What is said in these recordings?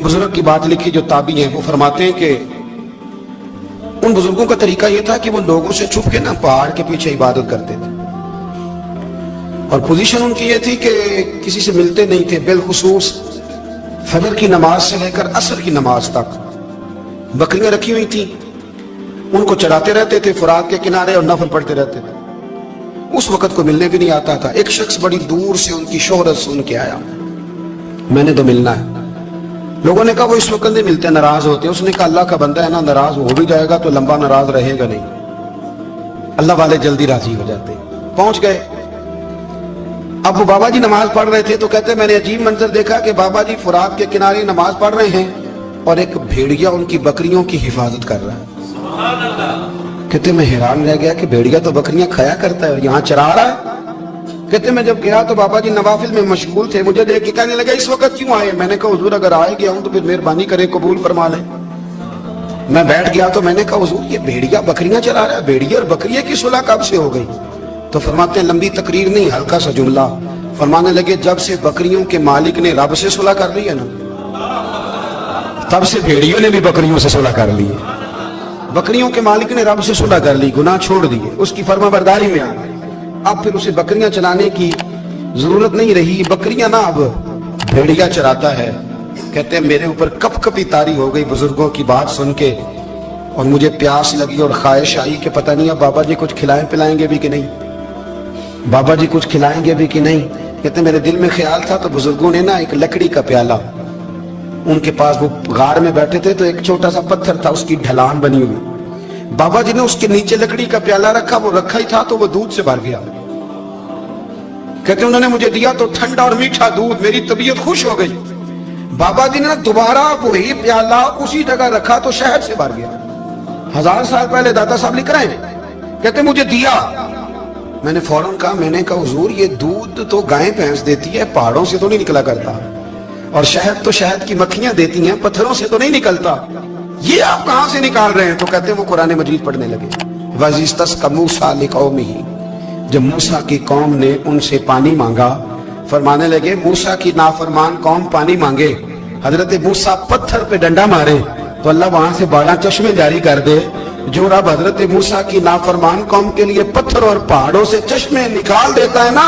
बुजुर्ग की बात लिखी जो ताबी हैं, वो फरमाते हैं कि उन बुजुर्गों का तरीका ये था कि वो लोगों से छुप के ना पहाड़ के पीछे इबादत करते थे, और पोजीशन उनकी ये थी कि किसी से मिलते नहीं थे, बिलखुसूस फजर की नमाज से लेकर असर की नमाज तक बकरियां रखी हुई थी, उनको चराते रहते थे फुरात के किनारे और नफल पढ़ते रहते थे। उस वक्त को मिलने भी नहीं आता था। एक शख्स बड़ी दूर से उनकी शोहरत सुन के आया, मैंने तो मिलना है। लोगों ने कहा वो इस वक्त नहीं मिलते, नाराज होते। उसने कहा अल्लाह का बंदा है ना, नाराज हो भी जाएगा तो लंबा नाराज रहेगा नहीं, अल्लाह वाले जल्दी राजी हो जाते। पहुंच गए। अब वो बाबा जी नमाज पढ़ रहे थे तो कहते मैंने अजीब मंजर देखा कि बाबा जी फुरात के किनारे नमाज पढ़ रहे हैं और एक भेड़िया उनकी बकरियों की हिफाजत कर रहा है। कहते मैं हैरान रह गया कि भेड़िया तो बकरियां खाया करता है और यहाँ चरा रहा है। कहते मैं जब गया तो बाबा जी नवाफिल में मशगूल थे, मुझे देख के कहने लगा इस वक्त क्यों आए? मैंने कहा हुजूर अगर आए गया हूं तो फिर मेहरबानी करे कबूल फरमा ले। मैं बैठ गया तो मैंने कहा हुजूर ये भेड़िया बकरियां चला रहा है, भेड़िया और बकरिया की सुलह कब से हो गई? तो फरमाते हैं लंबी तकरीर नहीं, हल्का सा जुमला। फरमाने लगे जब से बकरियों के मालिक ने रब से सुलह कर ली है ना, तब से भेड़ियों ने भी बकरियों से सुलह कर ली है। बकरियों के मालिक ने रब से सुलह कर ली, गुनाह छोड़ दिए, उसकी फर्माबरदारी में आ गए। अब फिर उसे बकरियां चलाने की जरूरत नहीं रही, बकरियां ना अब भेड़िया चराता है। कहते हैं मेरे ऊपर कपकपी तारी हो गई बुजुर्गों की बात सुन के, और मुझे प्यास लगी और ख्वाहिश आई कि पता नहीं अब बाबा जी कुछ खिलाएं पिलाएंगे भी कि नहीं, बाबा जी कुछ खिलाएंगे भी कि नहीं। कहते मेरे दिल में ख्याल था तो बुजुर्गों ने ना एक लकड़ी का प्याला, उनके पास वो गार में बैठे थे तो एक छोटा सा पत्थर था, उसकी ढलान बनी हुई, बाबा जी ने उसके नीचे लकड़ी का प्याला रखा, वो रखा ही था तो वो दूध से भर गया। कहते उन्होंने मुझे दिया तो ठंडा और मीठा दूध, मेरी तबीयत खुश हो गई। बाबा जी ने दोबारा वही प्याला उसी जगह रखा तो शहद से भर गया। 1000 साल पहले दादा साहब लिख रहे हैं। कहते मुझे दिया, मैंने फौरन कहा, मैंने कहा हुजूर ये दूध तो गाय भैंस देती है, पहाड़ों से तो नहीं निकला करता, और शहद तो शहद की मक्खियां देती हैं, पत्थरों से तो नहीं निकलता, ये आप कहां से निकाल रहे हैं? तो कहते हैं वो कुरान मजीद पढ़ने लगे। वज़िस्तस्क़ा मूसा लिक़ौमिही, जब मूसा की कौम ने उनसे पानी मांगा, फरमाने लगे मूसा की नाफरमान कौम पानी मांगे, हजरत मूसा पत्थर पे डंडा मारे तो अल्लाह वहां से 12 चश्मे जारी कर दे। जो रब हजरत मूसा की नाफरमान कौम के लिए पत्थर और पहाड़ों से चश्मे निकाल देता है ना,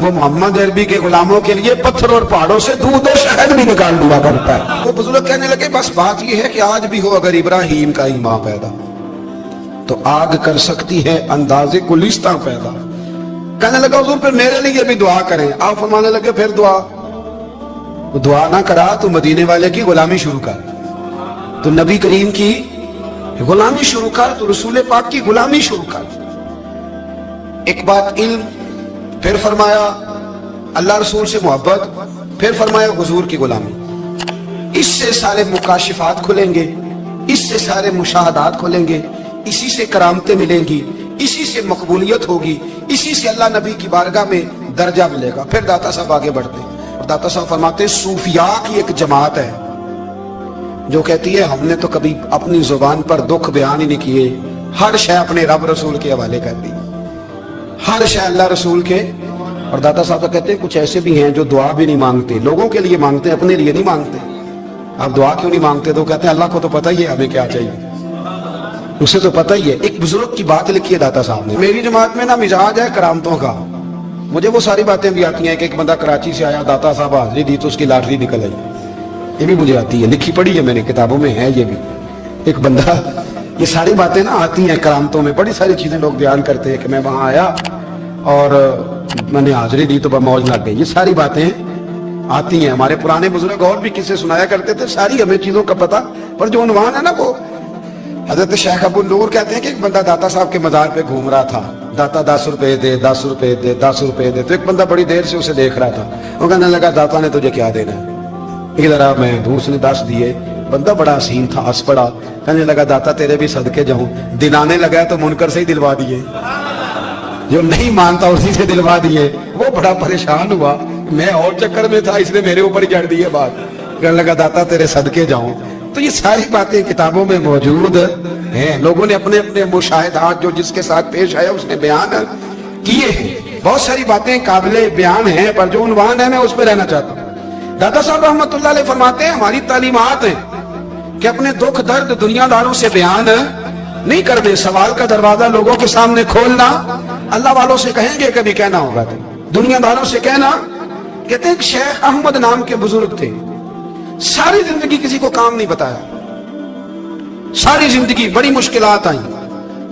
वो मोहम्मद अरबी के गुलामों के लिए पत्थर और पहाड़ों से दूध और शहद भी निकाल दिया करता है। वो बुजुर्ग कहने लगे बस बात ये है कि आज भी हो अगर इब्राहिम का ईमान पैदा तो आग कर सकती है अंदाजे गुलिस्तां पैदा। कहने लगा हुजूर फिर मेरे लिए भी दुआ करें। आप फरमाने लगे फिर दुआ ना करा तो मदीने वाले की गुलामी शुरू कर, तो नबी करीम की गुलामी शुरू कर, तो रसूल पाक की गुलामी शुरू कर। एक बात इल्म, फिर फरमाया अल्लाह रसूल से मोहब्बत, फिर फरमाया हुजूर की गुलामी। इससे सारे मुकाशिफात खुलेंगे, इससे सारे मुशाहदात खुलेंगे, इसी से करामतें मिलेंगी, इसी से मकबूलियत होगी, इसी से अल्लाह नबी की बारगाह में दर्जा मिलेगा। फिर दाता साहब आगे बढ़ते और दाता साहब फरमाते सूफिया की एक जमात है जो कहती है हमने तो कभी अपनी जुबान पर दुख बयान ही नहीं किए, हर शय अपने रब रसूल के हवाले कर दी, हर शय अल्लाह रसूल के। और दाता साहब कहते हैं कुछ ऐसे भी हैं जो दुआ भी नहीं मांगते, लोगों के लिए मांगते, अपने लिए नहीं मांगते। आप दुआ क्यों नहीं मांगते? तो कहते हैं अल्लाह को तो पता ही है हमें क्या चाहिए, उसे तो पता ही है। एक बुजुर्ग की बात लिखी है दाता साहब ने, मेरी जमात में ना मिजाज है करामतों का, मुझे वो सारी बातें भी आती हैं कि एक बंदा कराची से आया, दाता साहब हाजिरी दी तो उसकी लॉटरी निकल आई, ये भी मुझे आती है, लिखी पढ़ी है मैंने, किताबों में है ये भी। एक बंदा, ये सारी बातें ना आती हैं करामतों में, बड़ी सारी चीजें लोग बयान करते हैं कि मैं वहां आया और मैंने हाजिरी दी तो मौज लग गई, ये सारी बातें आती हैं। हमारे पुराने बुजुर्ग और भी किस्से सुनाया करते थे, सारी हमें चीजों का पता, पर जो उन्वान है ना वो हजरत शेख अबू नूर कहते हैं कि एक बंदा दाता साहब के मजार पे घूम रहा था, दाता 10 रुपए दे, 10 रुपए दे, 10 रुपए दे। तो एक बंदा बड़ी देर से उसे देख रहा था, वो कहने लगा दाता ने तुझे क्या देना है? इधर आ, मैं दूर से 10 दिए। बंदा बड़ा हसीन था, हंस पड़ा, कहने लगा दाता तेरे भी सदके जाऊं। दिन आने लगा तो मुनकर से ही दिलवा दिए, जो नहीं मानता उसी से दिलवा दिए। वो बड़ा परेशान हुआ, मैं और चक्कर में था, इसने मेरे ऊपर ही जड़ दी है बात। कहने लगा दाता तेरे सदके जाऊं। तो ये सारी बातें किताबों में मौजूद हैं, लोगों ने अपने अपने मुशाहिदात जो जिसके साथ पेश आया उसने बयान किए हैं। बहुत सारी बातें काबिले बयान हैं, पर जो उन्वान है मैं उस पर रहना चाहता हूँ। दादा साहब रहमतुल्लाह अलैह फरमाते हैं हमारी तालीमात है कि अपने दुख दर्द दुनियादारों से बयान नहीं कर दे, सवाल का दरवाजा लोगों के सामने खोलना अल्लाह वालों से कहेंगे कभी कहना होगा तो दुनियादारों से कहना। कहते हैं शेख अहमद नाम के बुजुर्ग थे, सारी जिंदगी किसी को काम नहीं बताया, सारी जिंदगी बड़ी मुश्किलात आई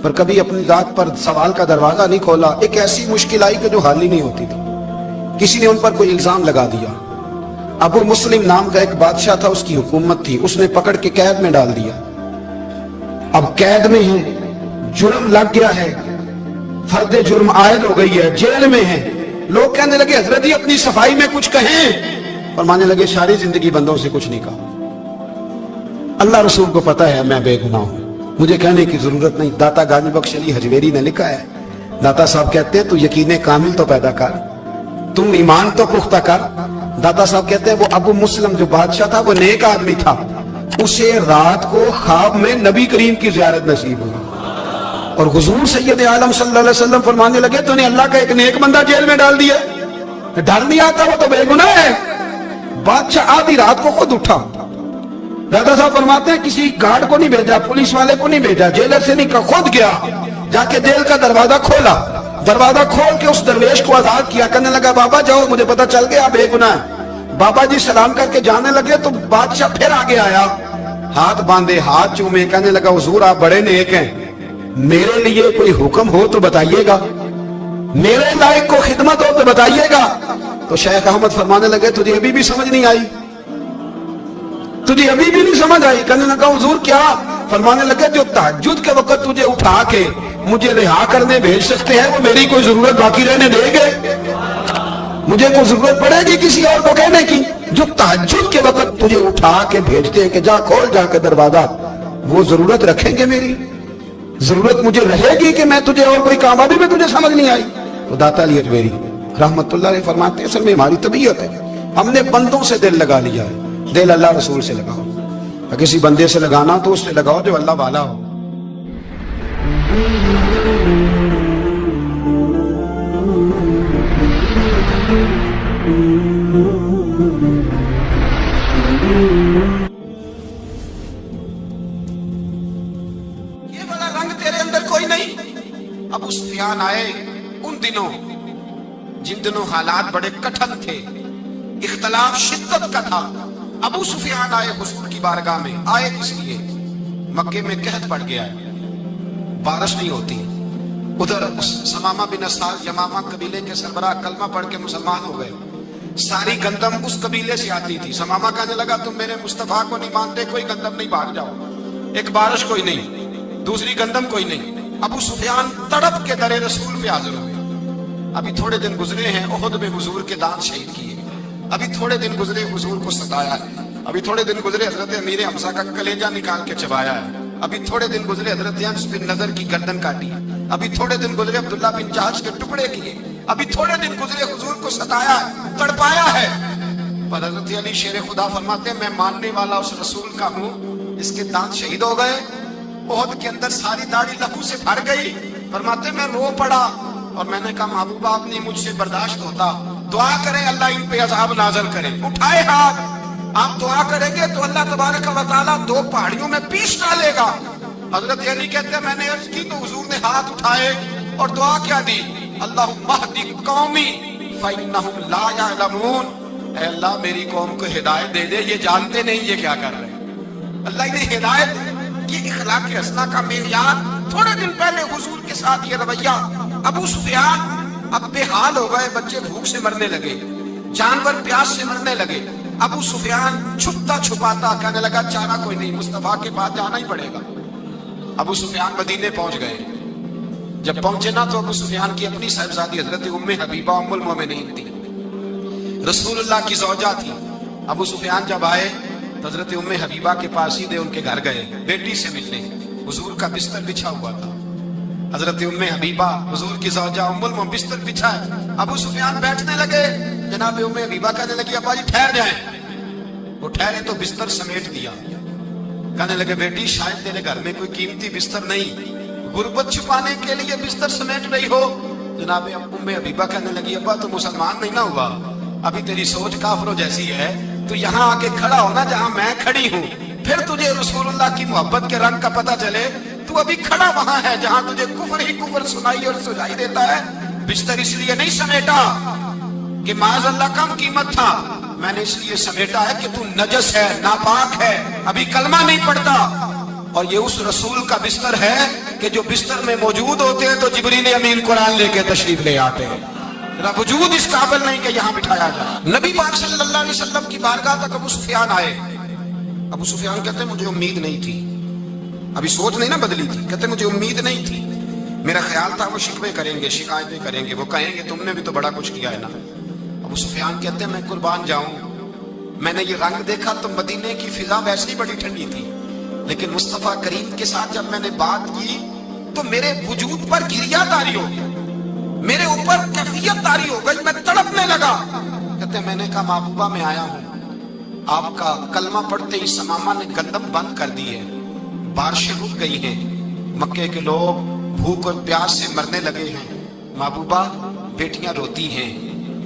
पर कभी अपनी जात पर सवाल का दरवाजा नहीं खोला। एक ऐसी मुश्किल आई कि जो हाल ही नहीं होती थी, किसी ने उन पर कोई इल्जाम लगा दिया। अबू मुस्लिम नाम का एक बादशाह था, उसकी हुकूमत थी, उसने पकड़ के कैद में डाल दिया। अब कैद में है, जुर्म लग गया है, फर्दे जुर्म आयद हो गई है, जेल में है। लोग कहने लगे हजरत जी अपनी सफाई में कुछ कहें, और मानने लगे सारी जिंदगी बंदों से कुछ नहीं कहा। अल्लाह रसूल को पता है मैं बेगुनाह हूं, मुझे कहने की जरूरत नहीं। दाता गाजी बख्श अली हजवेरी ने लिखा है, दाता साहब कहते हैं तू यकीन कामिल तो पैदा कर, तुम ईमान तो पुख्ता कर। दाता साहब कहते हैं वो अबू मुस्लिम जो बादशाह था वो नेक आदमी था, उसे रात को ख्वाब में नबी करीम की ज़ियारत नसीब हुई और हुजूर सैयद आलम सल्लल्लाहु अलैहि वसल्लम फरमाने लगे तूने अल्लाह का एक नेक बंदा जेल में डाल दिया, डर नहीं आता, वो तो बेगुनाह है। बादशाह आधी रात को खुद उठा। दादा साहब फरमाते हैं किसी गार्ड को नहीं भेजा, पुलिस वाले को नहीं भेजा, जेलर से नहीं कहा, खुद गया, जाके जेल का दरवाजा खोला, दरवाजा खोल के उस दरवेश को आजाद किया। कहने लगा बाबा जाओ, मुझे पता चल गया बेगुनाह है। बाबा जी सलाम करके जाने लगे तो बादशाह फिर आगे आया, हाथ बांधे, हाथ चूमे, कहने लगा हुजूर आप बड़े नेक हैं, मेरे लिए कोई हुक्म हो तो बताइएगा, मेरे लायक को खिदमत हो तो बताइएगा। तो शेख अहमद फरमाने लगे तुझे अभी भी समझ नहीं आई, तुझे अभी भी नहीं समझ आई। कहने लगा हुजूर क्या? फरमाने लगे जो तहज्जुद के वक्त तुझे उठा के मुझे रिहा करने भेज सकते हैं वो मेरी कोई जरूरत बाकी रहने देंगे? मुझे कोई जरूरत पड़ेगी किसी और को कहने की? जो तहज्जुद के वक्त तुझे उठा के भेजते हैं कि जा खोल जाके दरवाजा, वो जरूरत रखेंगे? मेरी जरूरत मुझे रहेगी कि मैं तुझे और कोई काम, अभी में तुझे समझ नहीं आई? तो दाता अली हजवेरी रहमतुल्लाह अलैह फरमाते हैं असल में हमारी तबीयत है, हमने बंदों से दिल लगा लिया है। दिल अल्लाह रसूल से लगाओ, किसी बंदे से लगाना तो उससे लगाओ जो अल्लाह वाला हो। ये वाला रंग तेरे अंदर कोई नहीं। अबू सुफियान आए उन दिनों जिन दिनों हालात बड़े कठिन थे, इख्तलाफ शिद्दत का था। अबू सुफियान आए हुजूर की बारगाह में, आए इसलिए मक्के में कहत पड़ गया है, बारिश नहीं होती। उधर समामा बिन असाल यमामा कबीले के सरबराह कलमा पढ़ के मुसलमान हो गए, सारी गंदम उस कबीले से आती थी। समामा कहने लगा तुम मेरे मुस्तफा को नहीं मानते, कोई गंदम नहीं, भाग जाओ। एक बारिश कोई नहीं, दूसरी गंदम कोई नहीं। अबू सुफियान तड़प के दरे रसूल पे हाजिर हुए। अभी थोड़े दिन गुजरे हैं, ओहद में हुजूर के दांत शहीद किए, अभी थोड़े दिन गुजरे हुजूर को सताया है, अभी थोड़े दिन गुजरे हजरत अमीर हमजा का कलेजा निकाल के चबाया है, अभी थोड़े दिन गुजरे हजरत अनस बिन नदर की गर्दन काटी, अभी थोड़े दिन गुजरे अब्दुल्ला बिन जहाश के टुकड़े किए, अभी थोड़े दिन गुजरे हुजूर को सताया, तड़पाया है। पर हजरत अली शेर खुदा फरमाते हैं मैं मानने वाला उस रसूल का हूँ, इसके दांत शहीद हो गए, ओहद के अंदर सारी दाढ़ी लहू से भर गई। फरमाते मैं रो पड़ा और मैंने कहा महबूबा आप नहीं मुझसे बर्दाश्त होता, दुआ करें अल्लाह इन पे अज़ाब नाज़िल करे। उठाए हाथ, आप दुआ करेंगे तो अल्लाह तबारक व तआला दो पहाड़ियों में पीस डालेगा। हजरत अली कहते हैं मैंने अर्ज की तो हुजूर ने हाथ उठाए और दुआ क्या दी, अल्लाहुम्मा हदी कौमी फइन्नहुम ला यअलमून, ऐ अल्लाह मेरी कौम को हिदायत दे दे, ये जानते नहीं ये क्या कर रहे हैं। अल्लाह ने हिदायत, ये इखलाक हसना का मेयार। थोड़े दिन पहले हुजूर के साथ ये रवैया। अबू सुफियान अब बेहाल हो गए, बच्चे भूख से मरने लगे, जानवर प्यास से मरने लगे। अबू सुफियान छुपता छुपाता कहने लगा चारा कोई नहीं, मुस्तफा के पास जाना ही पड़ेगा। अबू सुफियान मदीने पहुंच गए। जब पहुंचे ना तो अबू सुफियान की अपनी साहिबजादी हजरत उम्मे हबीबा उम्मुल मोमिनीन थी, रसूलुल्लाह की ज़ौजा थी। अबू सुफियान जब आए तो हजरत उम्मे हबीबा के पास ही दे उनके घर गए बेटी से मिलने। हुजूर का बिस्तर बिछा हुआ था, हजरत उम्मे हबीबा हुजूर की ज़ौजा उम्मुल मोमिनीन बिस्तर बिछाए, अबू सुफियान बैठने लगे। जनाब उम्मे हबीबा कहने लगी अब्बा जी ठहर जाएं। वो ठहरे तो बिस्तर समेट दिया। कहने लगे बेटी शायद तेरे घर में कोई कीमती बिस्तर नहीं, गुर्बत छुपाने के लिए बिस्तर समेट रही हो। जनाब उम्मे हबीबा कहने लगी अब्बा तो मुसलमान नहीं ना हुआ, अभी तेरी सोच काफिरों जैसी है, تو یہاں آके کھڑا ہونا جہاں میں کھڑی ہوں, پھر تجھے رسول اللہ کی محبت کے رنگ کا پتہ چلے. تو ابھی کھڑا وہاں ہے جہاں تجھے کفر ہی کفر سنائی اور سجائی دیتا ہے. بستر اس لیے نہیں سمیٹا کہ معاذ اللہ کم قیمت تھا, میں نے اس لیے سمیٹا ہے کہ تو نجس ہے, ناپاک ہے, ابھی کلمہ نہیں پڑھتا. اور یہ اس رسول کا بستر ہے کہ جو بستر میں موجود ہوتے ہیں تو جبریل امین قرآن لے کے تشریف لے آتے ہیں. وجود اس قابل نہیں کہ یہاں بٹھایا جائے. نبی پاک صلی اللہ علیہ وسلم کی بارگاہ تک ابو سفیان آئے. ابو سفیان کہتے ہیں مجھے امید نہیں تھی, ابھی سوچ نہیں نا بدلی تھی, کہتے مجھے امید نہیں تھی, میرا خیال تھا وہ شکوے کریں گے, شکایتیں کریں گے, وہ کہیں گے تم نے بھی تو بڑا کچھ کیا ہے نا. ابو سفیان کہتے ہیں میں قربان جاؤں, میں نے یہ رنگ دیکھا تو مدینے کی فضا ویسے ہی بڑی ٹھنڈی تھی, لیکن مصطفیٰ کریم کے ساتھ جب میں نے بات کی تو میرے وجود پر گریہ طاری ہو گئی, میرے اوپر کیفیت طاری ہو گئی, میں تڑپنے لگا. کہتے ہیں میں نے کہا محبوبہ میں آیا ہوں, آپ کا کلمہ پڑھتے ہی سمامہ نے گندم بند کر دی ہے, بارشیں رک گئی ہیں, مکے کے لوگ بھوک اور پیاس سے مرنے لگے ہیں, محبوبہ بیٹیاں روتی ہیں,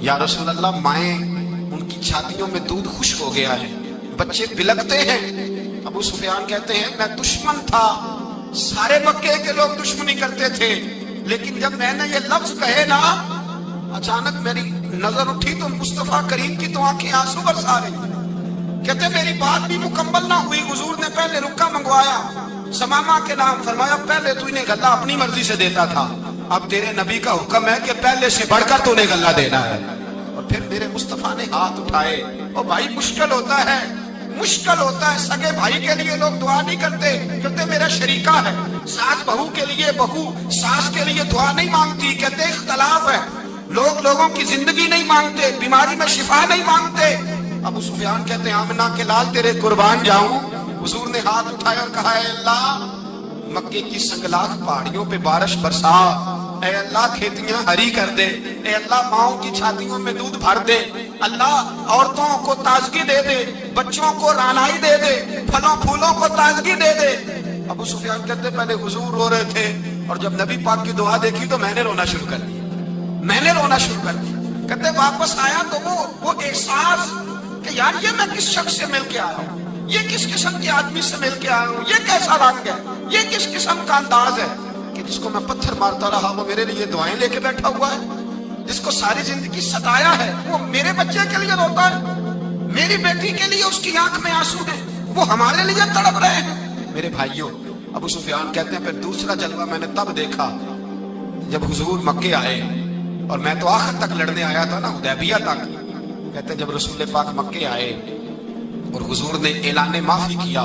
یا رسول اللہ مائیں ان کی چھاتیوں میں دودھ خشک ہو گیا ہے, بچے بلکتے ہیں. ابو سفیان کہتے ہیں میں دشمن تھا, سارے مکے کے لوگ دشمنی کرتے تھے, لیکن جب میں نے یہ لفظ کہے نا اچانک میری نظر اٹھی تو مصطفیٰ کریم کی تو آنکھیں آنسو برسا رہی. کہتے میری بات بھی مکمل نہ ہوئی, حضور نے پہلے رکا منگوایا, سمامہ کے نام فرمایا, پہلے تو انہیں غلہ اپنی مرضی سے دیتا تھا, اب تیرے نبی کا حکم ہے کہ پہلے سے بڑھ کر تو نے غلہ دینا ہے. اور پھر میرے مصطفیٰ نے ہاتھ اٹھائے. اور بھائی مشکل ہوتا ہے, مشکل ہوتا ہے, سگے بھائی کے لیے لوگ دعا نہیں کرتے, کہتے میرا شریکہ ہے. ساس بہو کے لیے بہو ساس کے لیے دعا نہیں مانگتی, کہتے اختلاف ہے, لوگ لوگوں کی زندگی نہیں مانگتے, بیماری میں شفا نہیں مانگتے. ابو سفیان کہتے ہیں آمنہ کے لال تیرے قربان جاؤں. حضور نے ہاتھ اٹھایا اور کہا اے اللہ مکے کی سنگلاخ پہاڑیوں پہ بارش برسا, اے اللہ کھیتیاں ہری کر دے, اے اللہ ماؤں کی چھاتیوں میں دودھ بھر دے, اللہ عورتوں کو تازگی دے دے, بچوں کو رانائی دے دے, پھلوں پھولوں کو تازگی دے دے. ابو سفیان کہتے پہلے حضور رو رہے تھے, اور جب نبی پاک کی دعا دیکھی تو میں نے رونا شروع کر دیا, میں نے رونا شروع کر دیا. کہتے واپس آیا تو وہ احساس کہ یار یہ میں کس شخص سے مل کے آیا ہوں, یہ کس قسم کے آدمی سے مل کے آیا ہوں, یہ کیسا رنگ ہے, یہ کس قسم کا انداز ہے کہ جس کو میں پتھر مارتا رہا وہ میرے لیے دعائیں لے کے بیٹھا ہوا ہے, جس کو ساری زندگی ستایا ہے وہ میرے بچے کے لیے روتا ہے, میری بیٹی کے لیے اس کی آنکھ میں آنسو ہیں, وہ ہمارے لیے تڑپ رہے ہیں. میرے بھائیوں, ابو سفیان کہتے ہیں پھر دوسرا جلوہ میں نے تب دیکھا جب حضور مکے آئے, اور میں تو آخر تک لڑنے آیا تھا نا, حدیبیہ تک. کہتے ہیں جب رسول پاک مکے آئے اور حضور نے اعلان معافی کیا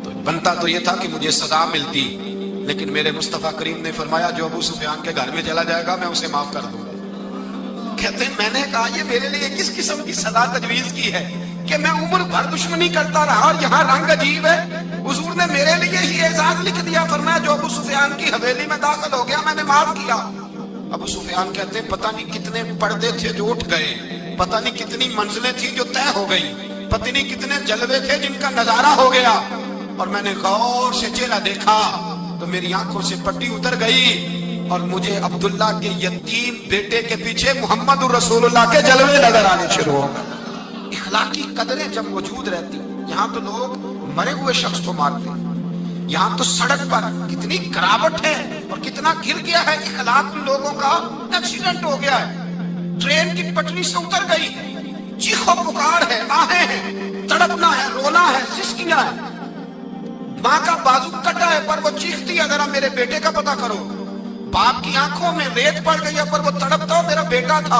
تو بنتا تو یہ تھا کہ مجھے سزا ملتی, لیکن میرے مصطفیٰ کریم نے فرمایا جو ابو سفیان کے گھر میں چلا جائے گا میں اسے معاف کر دوں گا. کہتے ہیں میں نے کہا یہ میرے لیے کس قسم کی سزا تجویز کی ہے کہ میں عمر بھر دشمنی کرتا رہا اور یہاں رنگ عجیب ہے. حضور نے میرے لیے ہی اعزاز لکھ دیا, فرمایا جو ابو سفیان کی حویلی میں داخل ہو گیا میں نے معاف کیا. ابو سفیان کہتے ہیں پتہ نہیں کتنے پردے تھے جو اٹھ گئے, پتہ نہیں کتنی منزلیں تھیں جو طے ہو گئی, پتہ نہیں کتنے جلوے تھے جن کا نظارہ ہو گیا. اور میں نے غور سے چہرہ دیکھا تو میری آنکھوں سے پٹی اتر گئی اور مجھے عبداللہ کے یتیم بیٹے کے پیچھے محمد رسول اللہ کے جلوے نظر آنے شروع ہو گئے. اخلاقی قدریں جب موجود رہتی, یہاں تو لوگ مرے ہوئے شخص کو مارتے, یہاں تو سڑک پر کتنی گراوٹ ہے اور کتنا گر گیا ہے اخلاق لوگوں کا, ایکسیڈنٹ ہو گیا ہے, ٹرین کی پٹری سے اتر گئی, چیخو پکار ہے, آہیں ہیں, تڑپنا ہے, رونا ہے, سسکیاں ہے. ماں کا بازو کٹا ہے پر وہ چیختی ہے ذرا میرے بیٹے کا پتہ کرو, باپ کی آنکھوں میں ریت پڑ گئی ہے پر وہ تڑپتا میرا بیٹا تھا.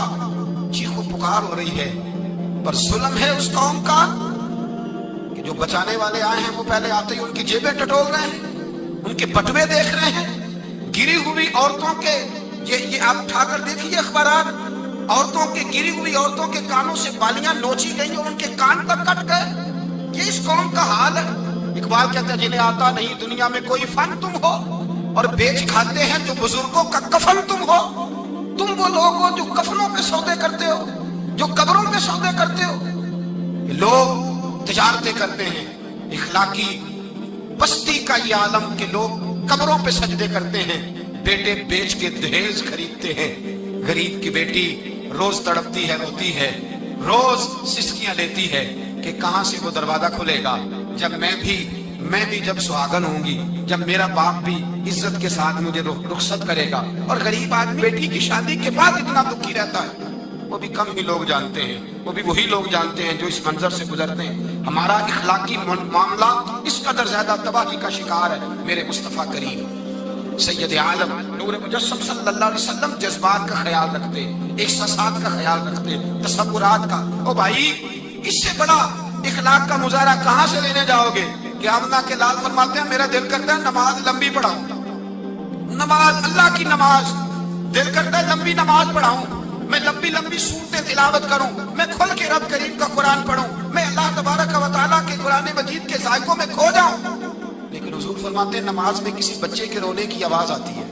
چیخو پکار ہو رہی ہے, پر ظلم ہے اس قوم کا کہ جو بچانے والے آئے ہیں وہ پہلے آتے ہی ان کی جیبیں ٹٹول رہے ہیں, ان کے بٹوے دیکھ رہے ہیں, گری ہوئی عورتوں کے, یہ آپ اٹھا کر دیکھیے اخبارات, عورتوں کے گری ہوئی عورتوں کے کانوں سے بالیاں نوچی گئی اور ان کے کان تک کٹ گئے. یہ اس قوم کا حال ہے. اقبال کہتا ہے جنہیں آتا نہیں دنیا میں کوئی فن تم ہو اور بیچ کھاتے ہیں جو بزرگوں کا کفن تم ہو. تم وہ لوگ ہو جو کفنوں پہ سودے کرتے ہو, جو قبروں پہ سودے کرتے ہو. لوگ تجارتیں کرتے ہیں, اخلاقی بستی کا یہ عالم کہ لوگ قبروں پہ سجدے کرتے ہیں, بیٹے بیچ کے دہیز خریدتے ہیں. غریب کی بیٹی روز تڑپتی ہے, روتی ہے, روز سسکیاں لیتی ہے کہ کہاں سے وہ دروازہ کھلے گا جب میں بھی جب سہاگن ہوں گی، جب میرا باپ بھی عزت کے ساتھ مجھے رخصت کرے گا۔ اور غریب آدمی بیٹی کی شادی کے بعد اتنا دکھی رہتا ہے، وہ بھی کم ہی لوگ جانتے ہیں، وہ بھی وہی لوگ جانتے ہیں جو اس منظر سے گزرتے ہیں۔ ہمارا اخلاقی معاملہ اس قدر زیادہ تباہی کا شکار ہے۔ میرے مصطفیٰ کریم سید عالم نور مجسم صلی اللہ علیہ وسلم جذبات کا خیال رکھتے، احساسات کا خیال رکھتے، تصورات کا۔ او بھائی، اس سے بڑا اخلاق کا مظاہرہ کہاں سے لینے جاؤ گے؟ کہ آمنہ کے لال فرماتے ہیں میرا دل کرتا ہے نماز لمبی پڑھاؤں، نماز اللہ کی نماز، دل کرتا ہے لمبی نماز پڑھاؤں، میں لمبی صورتیں تلاوت کروں، میں کھل کے رب کریم کا قرآن پڑھوں، میں اللہ تبارک و تعالیٰ کے قرآن مجید کے ذائقوں میں کھو جاؤں۔ لیکن حضور فرماتے ہیں نماز میں کسی بچے کے رونے کی آواز آتی ہے،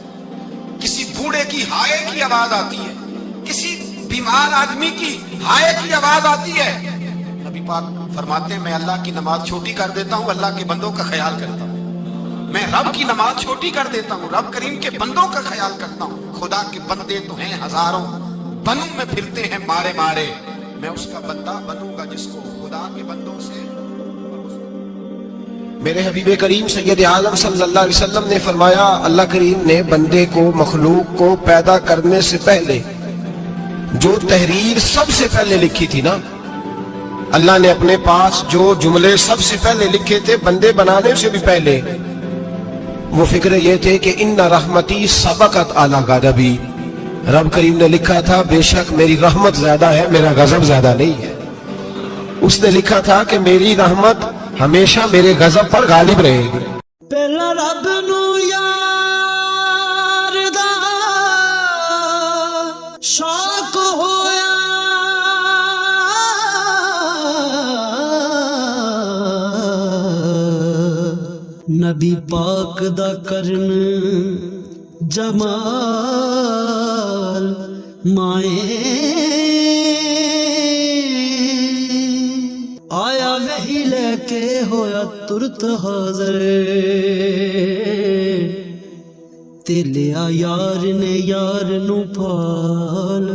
کسی بوڑھے کی ہائے کی آواز آتی ہے، کسی بیمار آدمی کی ہائے کی آواز آتی ہے۔ نبی پاک فرماتے ہیں میں اللہ کی نماز چھوٹی کر دیتا ہوں، اللہ کے بندوں کا خیال کرتا ہوں۔ میں رب کی نماز چھوٹی کر دیتا ہوں، رب کریم کے بندوں کا خیال کرتا ہوں۔ خدا کے بندے تو ہیں ہزاروں، بنوں میں پھرتے ہیں مارے مارے، میں اس کا بندہ بنوں گا جس کو خدا کے بندوں سے۔ میرے حبیب کریم سید عالم صلی اللہ علیہ وسلم نے فرمایا اللہ کریم نے بندے کو، مخلوق کو پیدا کرنے سے پہلے جو تحریر سب سے پہلے لکھی تھی نا، اللہ نے اپنے پاس جو جملے سب سے پہلے لکھے تھے بندے بنانے سے بھی پہلے، وہ فکر یہ تھے کہ ان رحمتی سبقت اعلی غضبی، رب کریم نے لکھا تھا بے شک میری رحمت زیادہ ہے، میرا غضب زیادہ نہیں ہے۔ اس نے لکھا تھا کہ میری رحمت ہمیشہ میرے غضب پر غالب رہے گی۔ پہلا رب نو یار دا شوق ہویا، نبی پاک دا کرن جمال مائے آیا وہی لے کے ہویا ترت حاضر، تے لیا یار نے یار نو پال